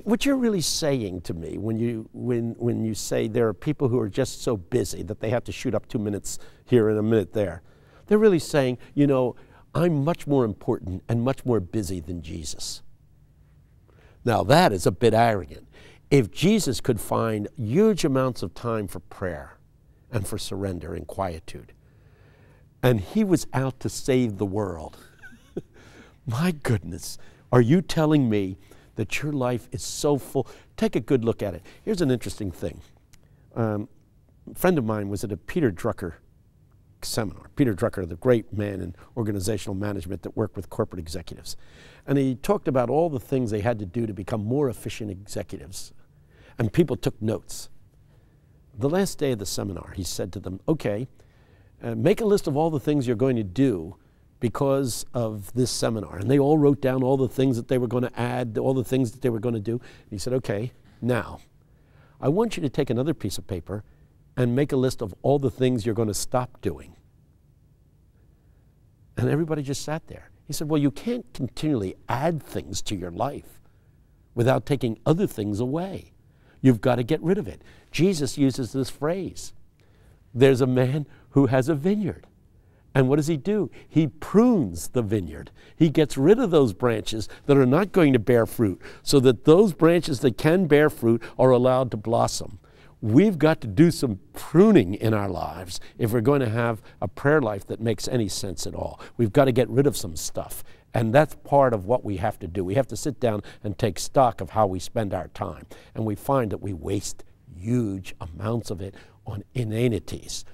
What you're really saying to me when you say there are people who are just so busy that they have to shoot up 2 minutes here and a minute there, they're really saying, you know, I'm much more important and much more busy than Jesus. Now that is a bit arrogant. If Jesus could find huge amounts of time for prayer and for surrender and quietude, and he was out to save the world, my goodness, are you telling me that your life is so full? Take a good look at it. Here's an interesting thing. A friend of mine was at a Peter Drucker seminar. Peter Drucker, the great man in organizational management that worked with corporate executives. And he talked about all the things they had to do to become more efficient executives. And people took notes. The last day of the seminar, he said to them, okay, make a list of all the things you're going to do because of this seminar. And they all wrote down all the things that they were going to add, all the things that they were going to do. And he said, okay, now, I want you to take another piece of paper and make a list of all the things you're going to stop doing. And everybody just sat there. He said, well, you can't continually add things to your life without taking other things away. You've got to get rid of it. Jesus uses this phrase. There's a man who has a vineyard. And what does he do? He prunes the vineyard. He gets rid of those branches that are not going to bear fruit so that those branches that can bear fruit are allowed to blossom. We've got to do some pruning in our lives if we're going to have a prayer life that makes any sense at all. We've got to get rid of some stuff. And that's part of what we have to do. We have to sit down and take stock of how we spend our time. And we find that we waste huge amounts of it on inanities.